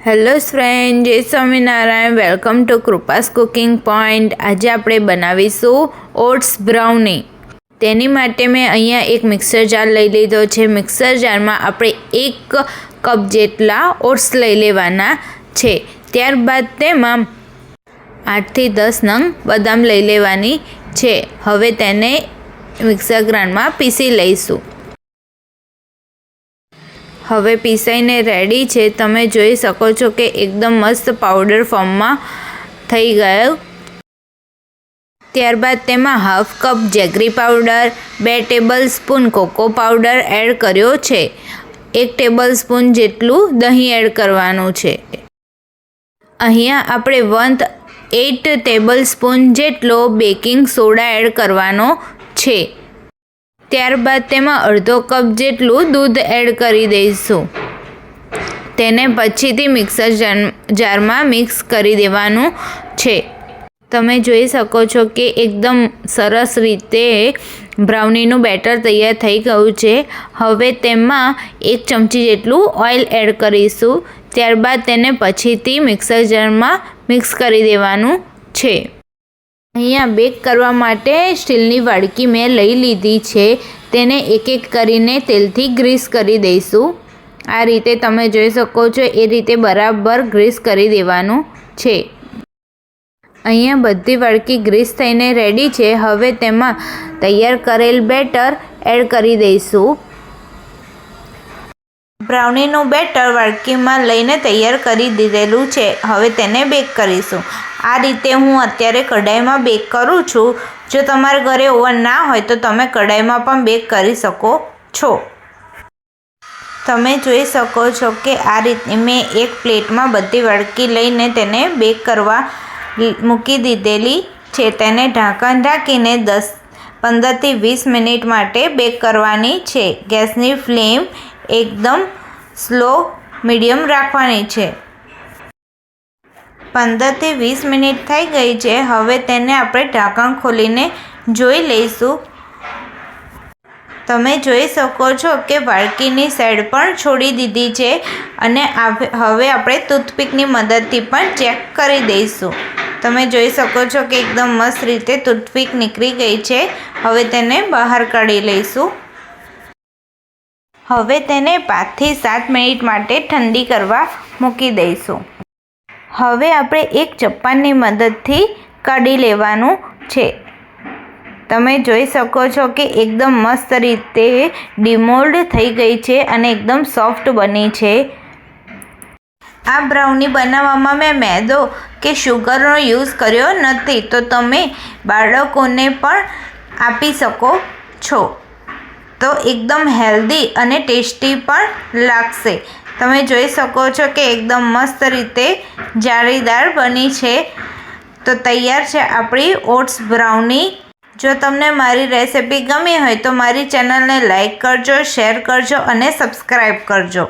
Hello friend, જય Swaminarayan. Welcome to Krupa's cooking point. આજે આપણે બનાવીશું ઓટ્સ બ્રાઉની. તેની માટે મેં અહીંયા એક મિક્સર જાર લઈ લીધો છે. મિક્સર જારમાં આપણે 1 કપ જેટલા ઓટ્સ લઈ લેવાના છે. ત્યારબાદ તેમાં 8 થી 10 નંગ બદામ લઈ લેવાની છે. હવે તેને મિક્સર ગ્રાઇન્ડરમાં પીસી લઈશું. હવે પીસાઈને રેડી છે. તમે જોઈ શકો છો કે એકદમ મસ્ત પાવડર ફોર્મમાં થઈ ગયો. ત્યારબાદ તેમાં half cup jaggery powder, 2 tablespoon cocoa powder add કર્યો છે. 1 ટેબલ સ્પૂન જેટલું દહીં એડ કરવાનું છે. અહીંયા આપણે 1/8 ટેબલ સ્પૂન જેટલો બેકિંગ સોડા એડ કરવાનો છે. ત્યારબાદ તેમાં અડધો કપ જેટલું દૂધ એડ કરી દઈશું. તેને પછીથી મિક્સર જારમાં મિક્સ કરી દેવાનું છે. તમે જોઈ શકો છો કે એકદમ સરસ રીતે બ્રાઉનીનું બેટર તૈયાર થઈ ગયું છે. હવે તેમાં 1 ચમચી જેટલું ઓઇલ એડ કરીશું. ત્યારબાદ તેને પછીથી મિક્સર જારમાં મિક્સ કરી દેવાનું છે. અહીંયા બેક કરવા માટે સ્ટીલની વાડકી મેં લઈ લીધી છે. તેને એક એક કરીને તેલથી ગ્રીસ કરી દઈશું. આ રીતે તમે જોઈ શકો છો એ રીતે બરાબર ગ્રીસ કરી દેવાનું છે. અહીંયા બધી વાડકી ગ્રીસ થઈને રેડી છે. હવે તેમાં તૈયાર કરેલ બેટર એડ કરી દઈશું. બ્રાઉનીનું બેટર વાડકીમાં લઈને તૈયાર કરી દીધેલું છે. હવે તેને બેક કરીશું. આ રીતે હું અત્યારે કઢાઈમાં બેક કરું છું. જો તમારા ઘરે ઓવન ના હોય તો તમે કઢાઈમાં પણ બેક કરી શકો છો. તમે જોઈ શકો છો કે આ રીતે મેં એક પ્લેટમાં બધી વાડકી લઈને તેને બેક કરવા મૂકી દીધેલી છે. તેને ઢાંકણ ઢાંકીને 15 થી 20 મિનિટ માટે બેક કરવાની છે. ગેસની ફ્લેમ એકદમ સ્લો મીડિયમ રાખવાની છે. 15 થી 20 મિનિટ થઈ ગઈ છે. હવે તેને આપણે ઢાંકણ ખોલીને જોઈ લઈશું. તમે જોઈ શકો છો કે વાડકીની સાઈડ પણ છોડી દીધી છે અને હવે આપણે ટૂથપીકની મદદથી પણ ચેક કરી દઈશું. તમે જોઈ શકો છો કે એકદમ મસ્ત રીતે ટૂથપીક નીકળી ગઈ છે. હવે તેને બહાર કાઢી લઈશું. હવે તેને 5 થી 7 મિનિટ માટે ઠંડી કરવા મૂકી દઈશું. હવે આપણે એક ચપ્પાની મદદથી કાઢી લેવાનું છે. તમે જોઈ શકો છો કે એકદમ મસ્ત રીતે ડિમોલ્ડ થઈ ગઈ છે અને એકદમ સોફ્ટ બની છે. આ બ્રાઉની બનાવવામાં મેં મેદો કે શુગરનો યુઝ કર્યો નથી, તો તમે બાળકોને પણ આપી શકો છો. તો એકદમ હેલ્ધી અને ટેસ્ટી પણ લાગશે. તમે જોઈ શકો છો કે એકદમ મસ્ત રીતે જાળીદાર બની છે. તો તૈયાર છે આપણી ઓટ્સ બ્રાઉની. જો તમને મારી રેસિપી ગમી હોય તો મારી ચેનલને લાઈક કરજો, શેર કરજો અને સબસ્ક્રાઈબ કરજો.